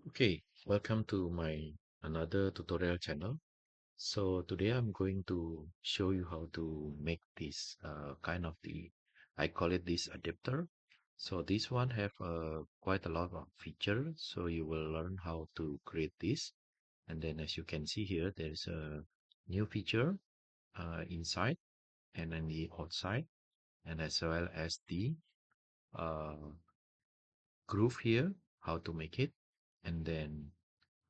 Okay, welcome to my another tutorial channel. So today I'm going to show you how to make this kind of I call it this adapter. So this one have quite a lot of feature. So you will learn how to create this. And then as you can see here, there's a new feature inside and then the outside, and as well as the uh, groove here, how to make it, and then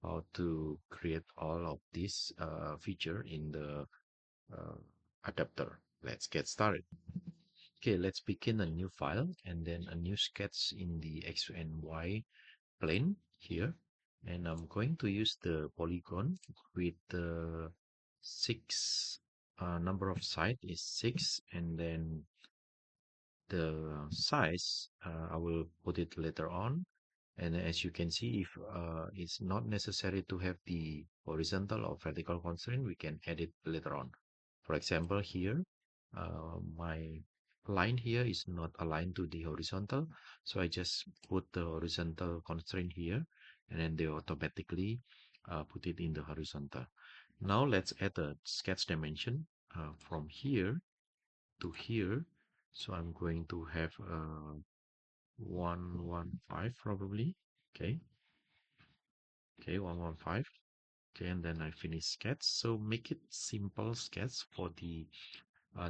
how to create all of this feature in the uh, adapter. Let's get started. Okay, let's begin a new file and then a new sketch in the X and Y plane here. And I'm going to use the polygon with the six number of side is six, and then the size I will put it later on. And as you can see, if it's not necessary to have the horizontal or vertical constraint, we can add it later on. For example, here my line here is not aligned to the horizontal, so I just put the horizontal constraint here, and then they automatically put it in the horizontal. Now let's add a sketch dimension from here to here. So I'm going to have 115 probably. Okay, 115. Okay, and then I finish sketch. So make it simple sketch for the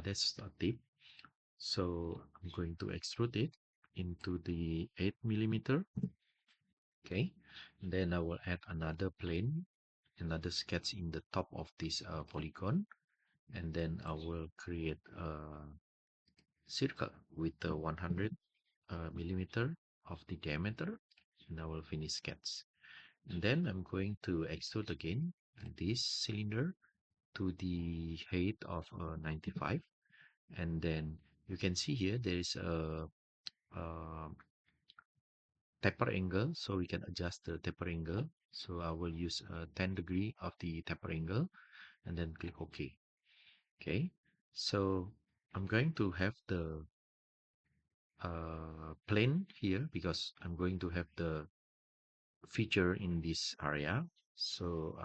that's a tip. So I'm going to extrude it into the 8 mm. Okay, and then I will add another plane, another sketch in the top of this polygon, and then I will create a circle with the 100 millimeter of the diameter, and I will finish sketch. And then I'm going to extrude again this cylinder to the height of 95, and then you can see here there is a taper angle, so we can adjust the taper angle. So I will use 10 degree of the taper angle and then click OK. Okay, so I'm going to have the plane here because I'm going to have the feature in this area. So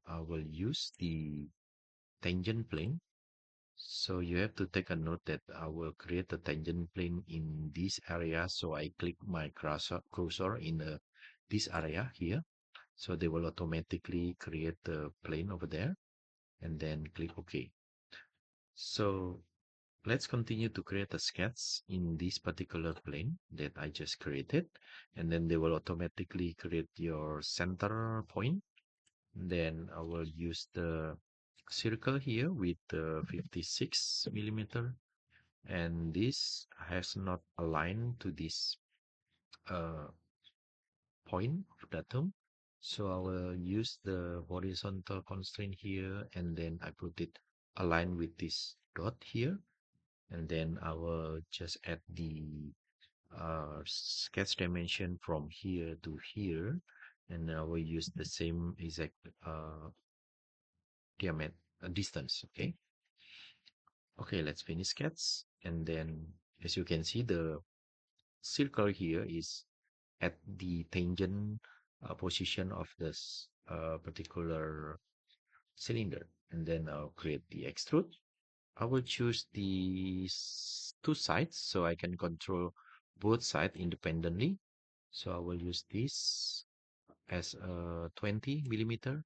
I will use the tangent plane. So you have to take a note that I will create a tangent plane in this area. So I click my cursor in this area here. So they will automatically create the plane over there, and then click OK. So let's continue to create a sketch in this particular plane that I just created, and then they will automatically create your center point. Then I will use the circle here with the 56 millimeter, and this has not aligned to this uh, point of datum. So I will use the horizontal constraint here, and then I put it aligned with this dot here, and then I will just add the sketch dimension from here to here, and I will use the same exact diameter distance. Okay, let's finish sketch. And then as you can see, the circle here is at the tangent position of this particular cylinder. And then I'll create the extrude. I will choose the two sides so I can control both sides independently. So I will use this as a 20 millimeter,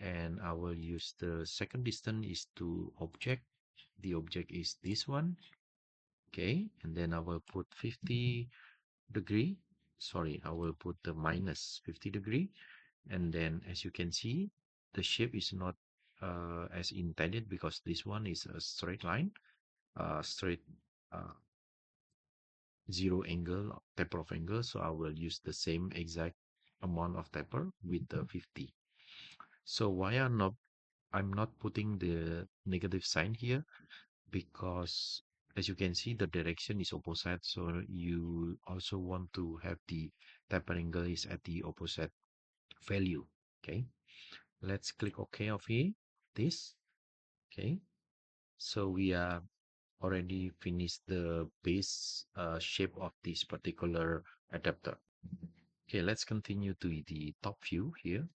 and I will use the second distance is to object. The object is this one. Okay, and then I will put 50 degree. Sorry, I will put the minus 50 degree, and then as you can see, the shape is not as intended because this one is a straight line, straight uh, zero angle taper of angle. So I will use the same exact amount of taper with the 50. So why I'm not putting the negative sign here, because as you can see the direction is opposite, so you also want to have the taper angle is at the opposite value. Okay, let's click OK of this. Okay, so we are already finished the base shape of this particular adapter. Okay, let's continue to the top view here.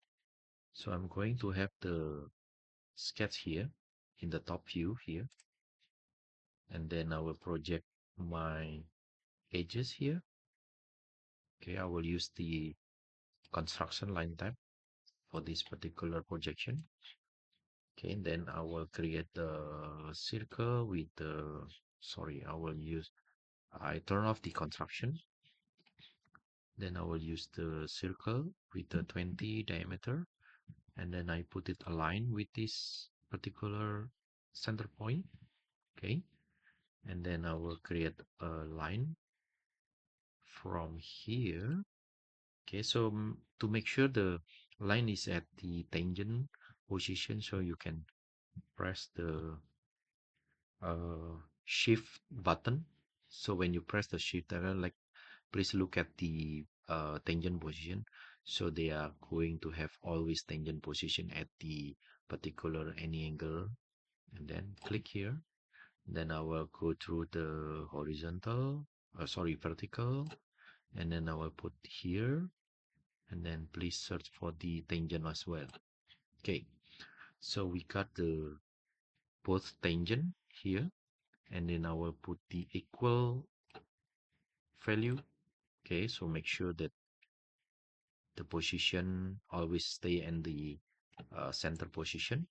So I'm going to have the sketch here in the top view here, and then I will project my edges here. Okay, I will use the construction line type for this particular projection. Okay, and then I will create the circle with the, sorry, I turn off the construction. Then I will use the circle with the 20 diameter, and then I put it aligned with this particular center point. Okay, and then I will create a line from here. Okay, so to make sure the line is at the tangent position, so you can press the shift button. So when you press the shift button, like, please look at the tangent position. So they are going to have always tangent position at the particular any angle, and then click here. Then I will go through the horizontal, sorry, vertical, and then I will put here, and then please search for the tangent as well. Okay, so we got the both tangent here, and then I will put the equal value. Okay, so make sure that the position always stay in the center position,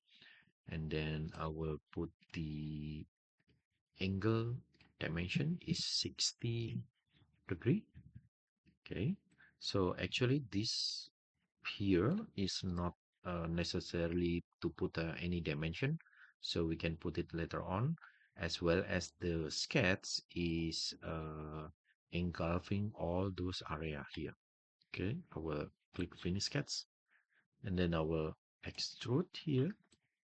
and then I will put the angle dimension is 60 degree. Okay, so actually this here is not necessarily to put any dimension, so we can put it later on, as well as the sketch is engulfing all those area here. Okay, I will click finish sketch, and then I will extrude here,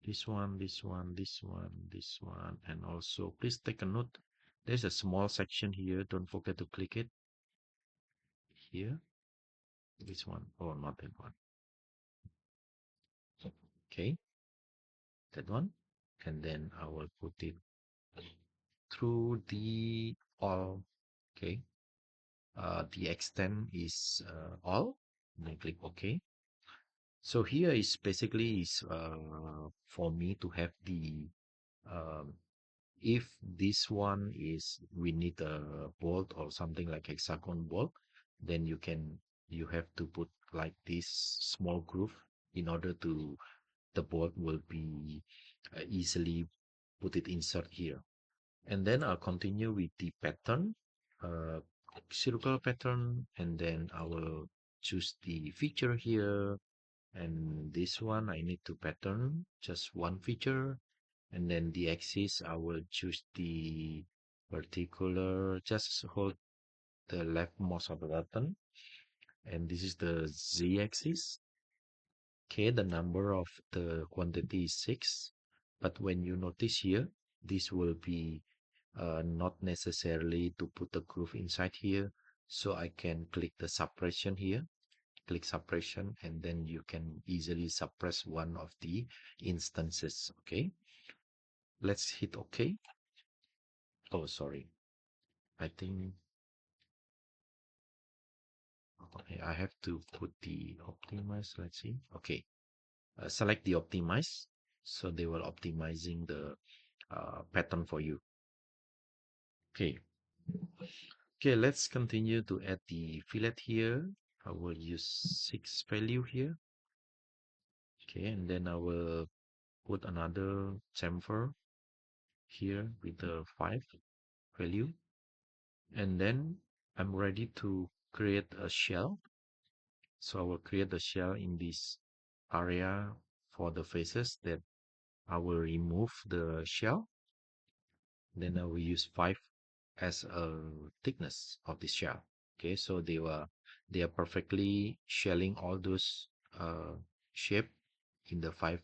this one, this one, this one, this one, and also please take a note, there's a small section here, don't forget to click it here, this one, or not that one. Okay, that one, and then I will put it through the all. Okay, the extent is all, and then click OK. So here is basically is for me to have the um, if this one is we need a bolt or something like hexagon bolt, then you have to put like this small groove in order to the bolt will be easily put it insert here. And then I'll continue with the pattern, uh, circle pattern, and then I will choose the feature here, and this one I need to pattern just one feature, and then the axis I will choose the particular, just hold the left mouse of the button, and this is the z-axis. Okay, the number of the quantity is 6, but when you notice here, this will be not necessarily to put the groove inside here, so I can click the suppression here, click suppression, and then you can easily suppress one of the instances. Okay, let's hit OK. Oh, sorry, I think okay, I have to put the optimize. Let's see. Okay, select the optimize, so they will optimizing the pattern for you. Okay, okay, let's continue to add the fillet here. I will use 6 value here. Okay, and then I will put another chamfer here with the 5 value, and then I'm ready to create a shell. So I will create the shell in this area for the faces that I will remove the shell. Then I will use 5 as a thickness of the shell. Okay, so they are perfectly shelling all those shape in the 5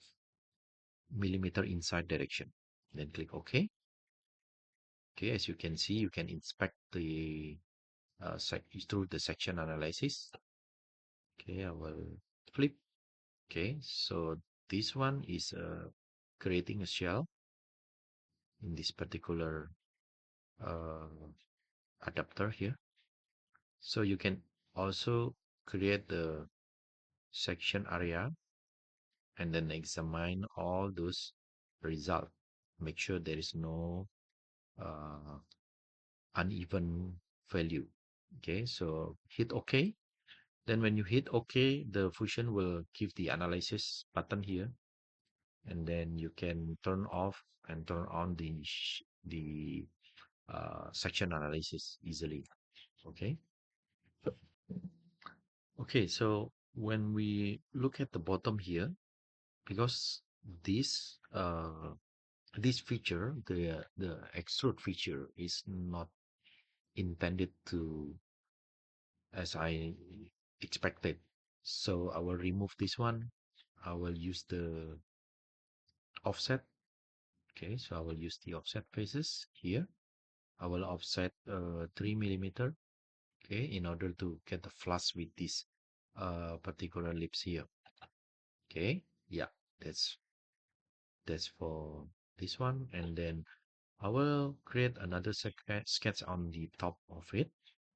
mm inside direction. Then click OK. Okay, as you can see, you can inspect the through the section analysis. Okay, I will flip. Okay, so this one is creating a shell in this particular uh, adapter here. So you can also create the section area and then examine all those results. Make sure there is no uh, uneven value. Okay, so hit OK. Then when you hit OK, the Fusion will give the analysis button here, and then you can turn off and turn on the section analysis easily. Okay. Okay, so when we look at the bottom here, because this this feature, the extrude feature, is not intended to as I expected. So I will remove this one. I will use the offset. Okay, so I will use the offset faces here. I will offset 3 mm. Okay, in order to get the flush with this particular lips here. Okay, yeah, that's for this one. And then I will create another sketch on the top of it,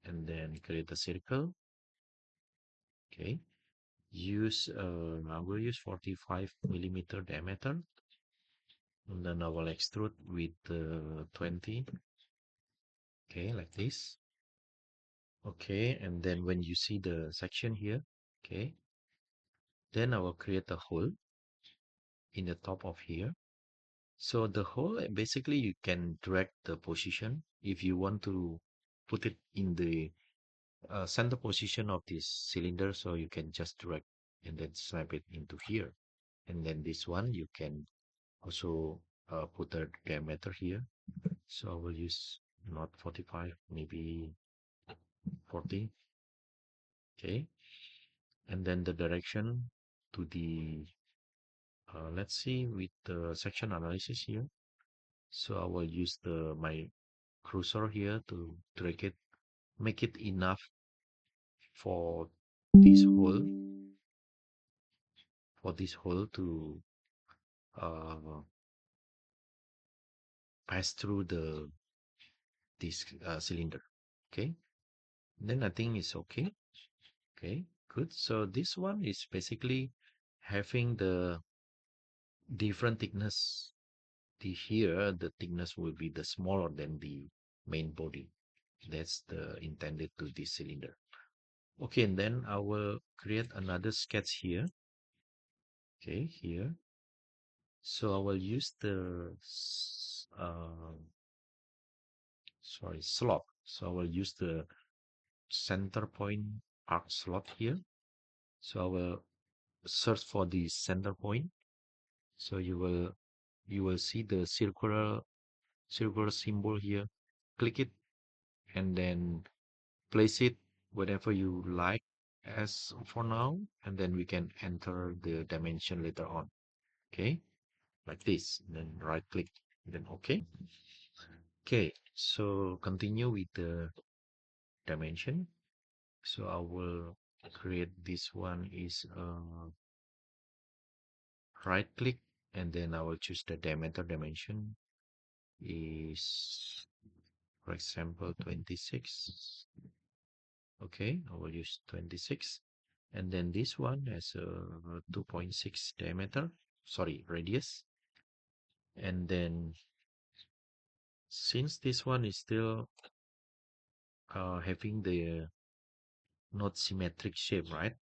and then create a circle. Okay, I will use 45 mm diameter, and then I will extrude with 20. Okay, like this. Okay, and then when you see the section here, okay, then I will create a hole in the top of here. So the hole, basically you can drag the position if you want to put it in the center position of this cylinder, so you can just drag and then snap it into here. And then this one you can also put a diameter here. So I will use not 45, maybe 40. Okay, and then the direction to the let's see with the section analysis here. So I will use my cursor here to drag it, make it enough for this hole to uh, pass through this cylinder. Okay, then I think it's okay. Okay, good. So this one is basically having the different thickness. The thickness will be the smaller than the main body. That's the intended to this cylinder. Okay, and then I will create another sketch here. Okay, here. So I will use the slot. So I will use the center point arc slot here. So I will search for the center point. So you will see the circular symbol here. Click it and then place it whatever you like as for now, and then we can enter the dimension later on. Okay, like this. Then right click, then okay. Okay, so continue with the dimension. So I will create this one is right click, and then I will choose the diameter dimension is, for example, 26. Okay, I will use 26. And then this one has a 2.6 diameter, sorry, radius. And then since this one is still having the not symmetric shape, right?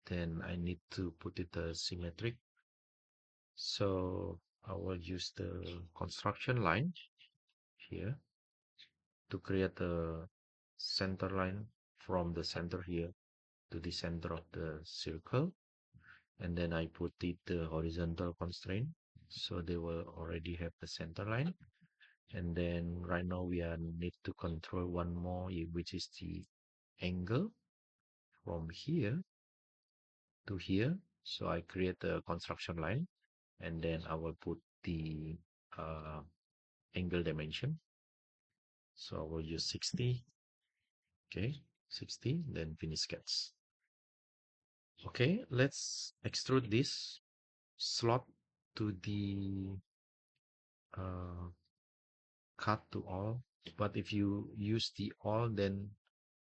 Then I need to put it symmetric. So I will use the construction line here to create a center line from the center here to the center of the circle. And then I put it the horizontal constraint, so they will already have the center line. And then right now we need to control one more, which is the angle from here to here. So I create a construction line, and then I will put the uh, angle dimension. So I will use 60. Okay, 60, then finish sketch. Okay, let's extrude this slot to the cut to all. But if you use the all, then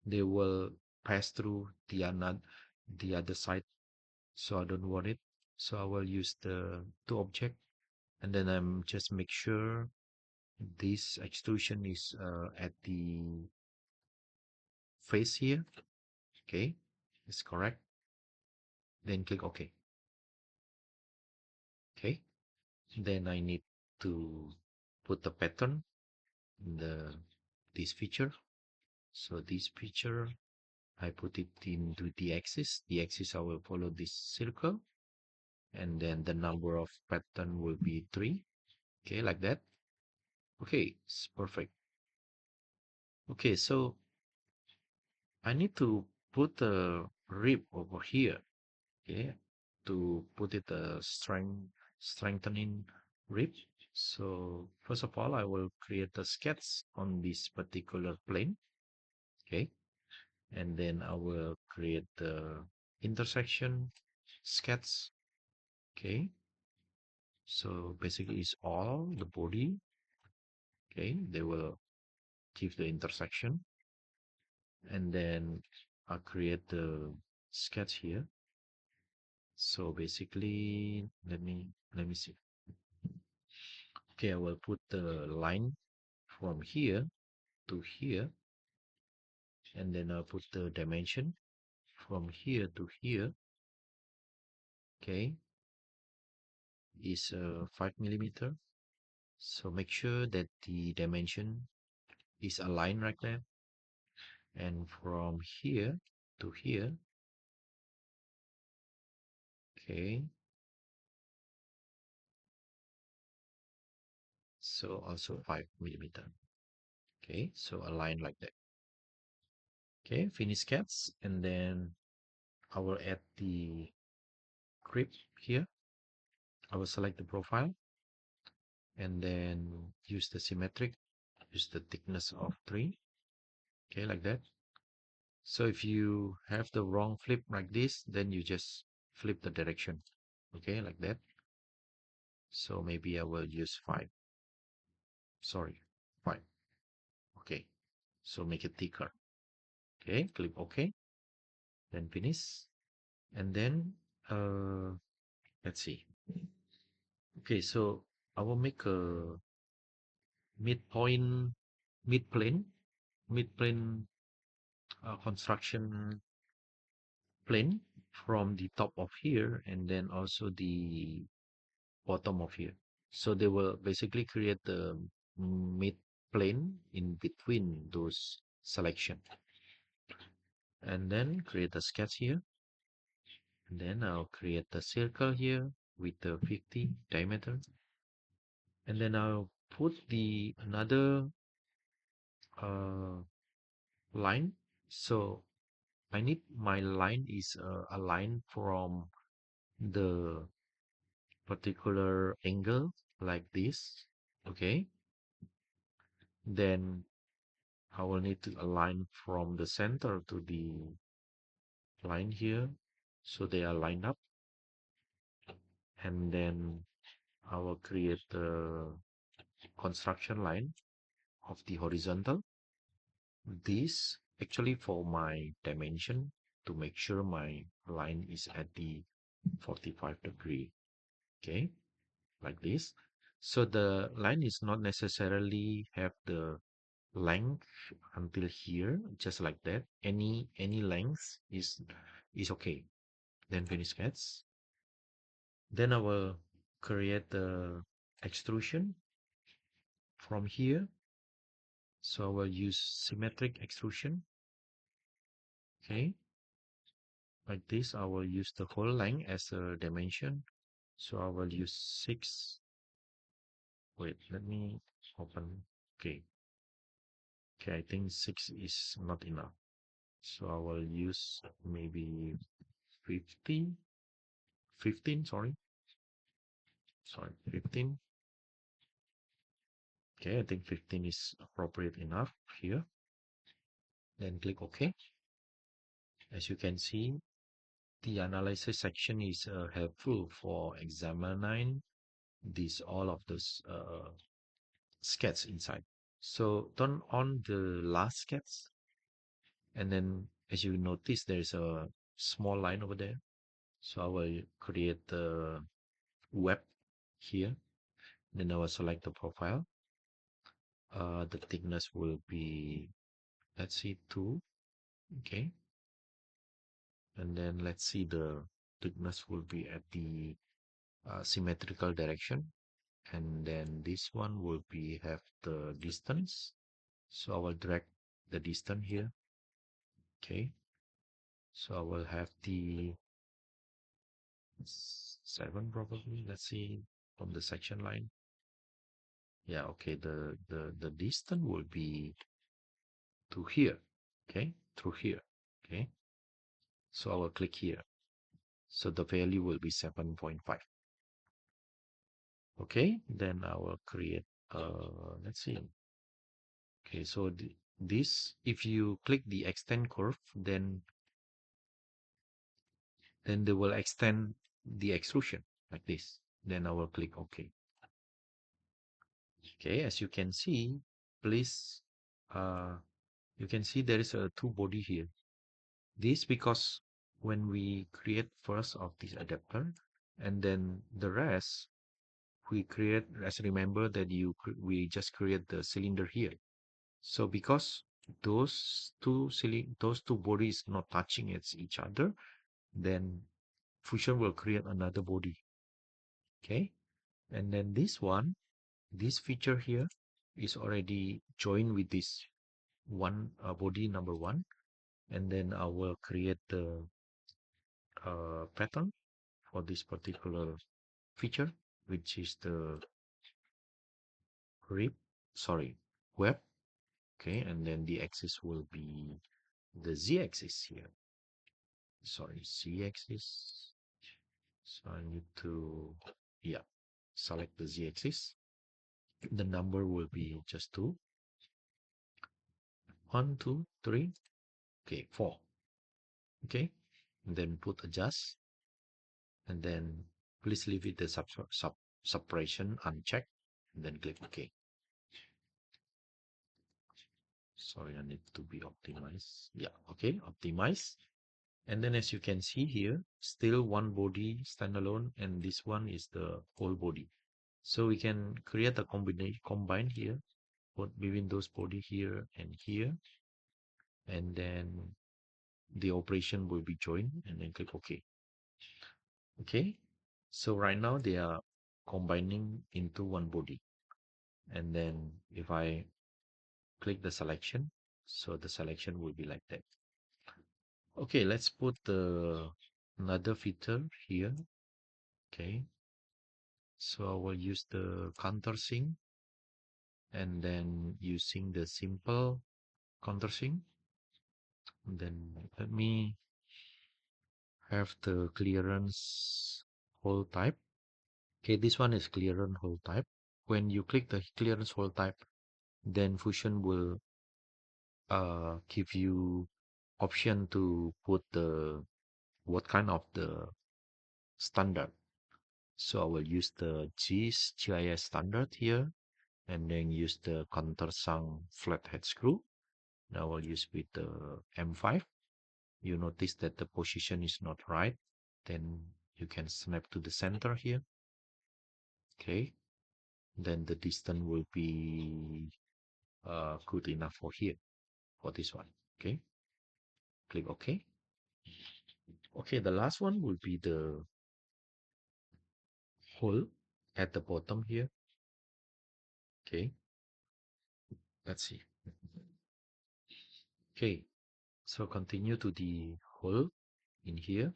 they will pass through the another the other side, so I don't want it. So I will use the two object, and then I'm just make sure this extrusion is at the face here. Okay, it's correct. Then click OK. Okay, then I need to put the pattern in this feature. So this feature, I put it into the axis. The axis I will follow this circle, and then the number of pattern will be 3. Okay, like that. Okay, it's perfect. Okay, so I need to put a rib over here. Okay, to put it a strengthening rib. So first of all, I will create a sketch on this particular plane. Okay, and then I will create the intersection sketch. Okay, so basically it's all the body. Okay, they will give the intersection, and then I'll create the sketch here. So basically, let me see. Okay, I will put the line from here to here, and then I'll put the dimension from here to here. Okay, is 5 millimeter. So make sure that the dimension is aligned right there. And from here to here, okay, so also 5 millimeter. Okay, so align like that. Okay, finish sketch, and then I will add the grip here. I will select the profile, and then use the symmetric, use the thickness of 3. Okay, like that. So if you have the wrong flip like this, then you just flip the direction. Okay, like that. So maybe I will use 5. Sorry, 5. Okay, so make it thicker. Okay, click OK, then finish. And then, let's see. Okay, so I will make a midpoint, mid-plane, mid-plane construction plane from the top of here, and then also the bottom of here. So they will basically create the mid plane in between those selection, and then create a sketch here, and then I'll create a circle here with the 50 diameter, and then I'll put the another uh, line. So I need my line is a line from the particular angle like this. Okay, then I will need to align from the center to the line here, so they are lined up, and then I will create the construction line of the horizontal. This actually for my dimension, to make sure my line is at the 45 degree. Okay, like this. So the line is not necessarily have the length until here, just like that. Any length is okay. Then finish sketch. Then I will create the extrusion from here. So I will use symmetric extrusion. Okay, like this. I will use the whole length as a dimension. So I will use 6. Wait, let me open. Okay, okay, I think 6 is not enough. So I will use maybe 15, 15, sorry, 15. Okay, I think 15 is appropriate enough here. Then click OK. As you can see, the analysis section is helpful for examining this all of this sketch inside. So turn on the last sketch, and then as you notice, there's a small line over there. So I will create the web here. Then I will select the profile. The thickness will be, let's see, 2. Okay. And then let's see, the thickness will be at the symmetrical direction. And then this one will be have the distance. So I will drag the distance here. Okay. So I will have the 7 probably. Let's see from the section line. Yeah, okay. The distance will be to here. Okay, through here. Okay. So I will click here. So the value will be 7.5. Okay, then I will create let's see. Okay, so this, if you click the extend curve, then they will extend the extrusion like this. Then I will click OK. Okay, as you can see, please, you can see there is a 2 body here. This because when we create first of this adapter, and then the rest we create, as remember that we just create the cylinder here. So because those two bodies not touching each other, then Fusion will create another body. Okay, and then this feature here is already joined with this one body number 1, and then I will create the pattern for this particular feature, which is the rib, sorry, web. Okay, and then the axis will be the z-axis here. Sorry, z-axis. So I need to, yeah, select the z-axis. The number will be just 2. 1, 2, 3. Okay, 4. Okay, and then put adjust, and then please leave it the separation unchecked, and then click OK. Sorry, I need to be optimized. Yeah, okay, optimize. And then as you can see here, still one body standalone, and this one is the whole body. So we can create a combine here, both between those body here and here, and then the operation will be joined, and then click OK. Okay, so right now they are combining into one body, and then if I click the selection, so the selection will be like that. Okay, let's put the another feature here. Okay, so I will use the countersink, and then using the simple countersink, and then let me have the clearance hole type. Okay, this one is clearance hole type. When you click the clearance hole type, then Fusion will give you option to put the what kind of the standard. So I will use the GIS standard here, and then use the countersunk flathead screw. Now I will use with the M5. You notice that the position is not right, then you can snap to the center here. Okay, then the distance will be good enough for here, for this one. Okay, click OK. Okay, the last one will be the hole at the bottom here. Okay, let's see. Okay, so continue to the hole in here.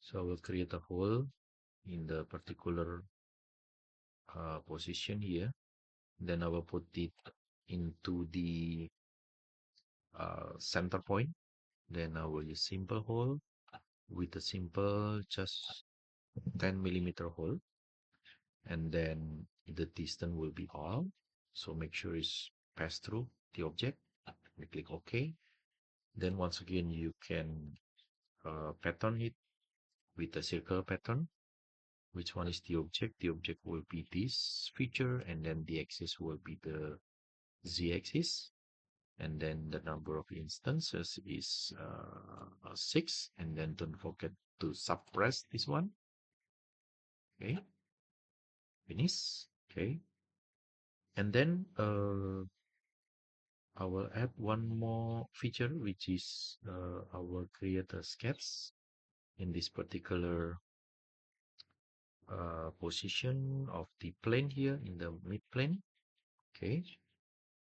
So I will create a hole in the particular position here. Then I will put it into the center point. Then I will use simple hole with a simple just 10mm hole, and then the distance will be all. So make sure it's pass through the object. We click OK. Then once again you can pattern it with a circle pattern. Which one is the object? The object will be this feature, and then the axis will be the z-axis. and then the number of instances is 6, and then don't forget to suppress this one. Okay, finish. Okay, and then I will add one more feature, which is I will create a sketch in this particular position of the plane here in the mid plane. Okay,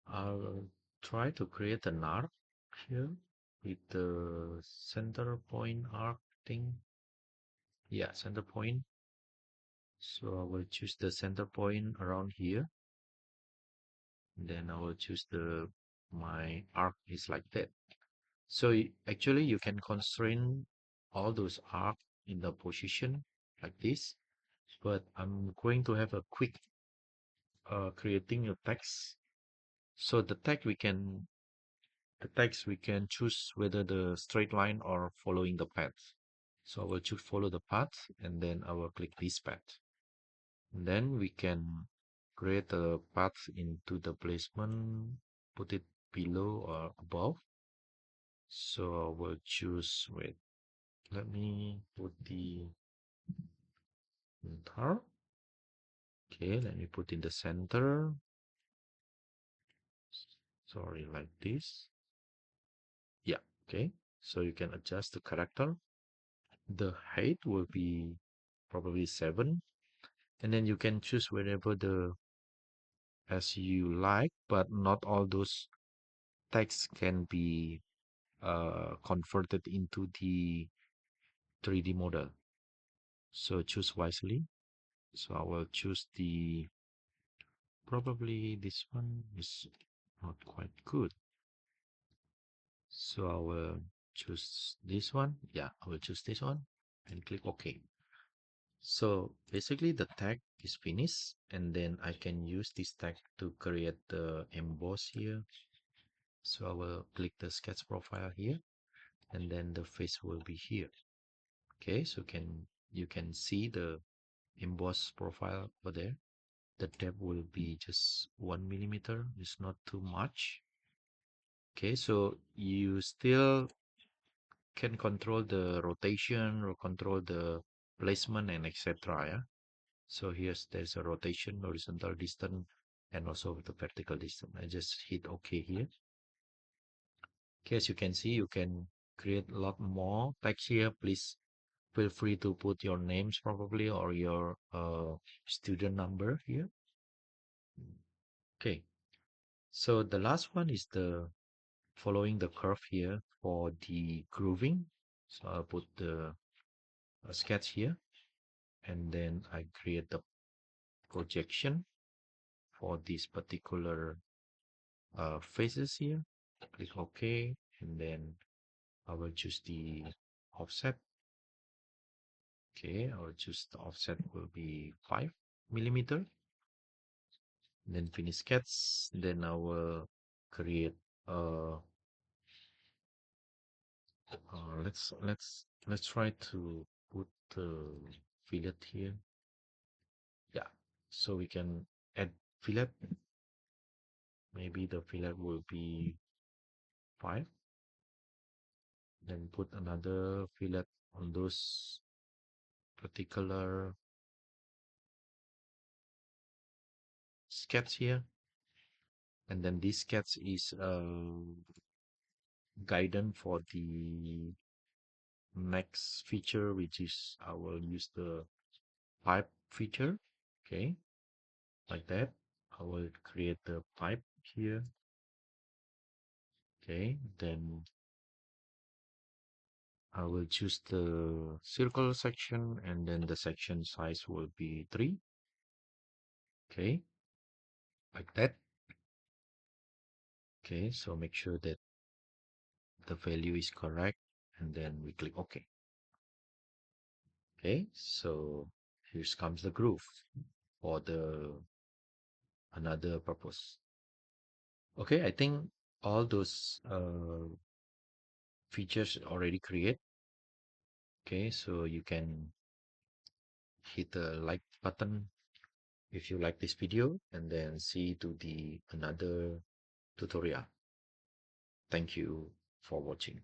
I'll try to create an arc here with the center point arc thing. Yeah, center point. So I will choose the center point around here. Then I will choose my arc is like that. So actually you can constrain all those arc in the position like this. But I'm going to have a quick creating a text. So the text we can choose whether the straight line or following the path. So I will choose follow the path, and then I will click this path. And then we can create a path into the placement, put it below or above. So I will choose, wait, let me put the entire. Okay, let me put in the center. Sorry, like this. Yeah, okay. So you can adjust the character. The height will be probably 7. And then you can choose wherever the as you like, but not all those text can be converted into the 3D model. So choose wisely. So I will choose probably this one is not quite good. So I will choose this one. Yeah, I will choose this one and click OK. So basically the tag is finished, and then I can use this tag to create the emboss here. So I will click the sketch profile here, and then the face will be here. Okay, so you can see the emboss profile over there. The depth will be just 1 millimeter. It's not too much. Okay, so you still can control the rotation or control the placement and etc. Yeah. So there's a rotation, horizontal distance, and also the vertical distance. I just hit OK here. Okay, as you can see, you can create a lot more text here. Please feel free to put your names probably or your student number here. Okay, so the last one is the following the curve here for the grooving. So I'll put the sketch here, and then I create the projection for this particular faces here. Click OK, and then I will choose the offset. Okay, I will choose the offset will be 5 millimeter. Then finish sketch. Then I will create let's try to put the fillet here. Yeah, so we can add fillet. Maybe the fillet will be 5. Then put another fillet on those particular sketch here. And then this sketch is guidance for the next feature, which is I will use the pipe feature. Okay, like that. I will create the pipe here. Okay, then I will choose the circle section, and then the section size will be 3. Okay, like that. Okay, so make sure that the value is correct, and then we click OK. Okay, so here comes the groove for the another purpose. Okay, I think all those features already create. Okay, so you can hit the like button if you like this video, and then see to the another tutorial. Thank you for watching.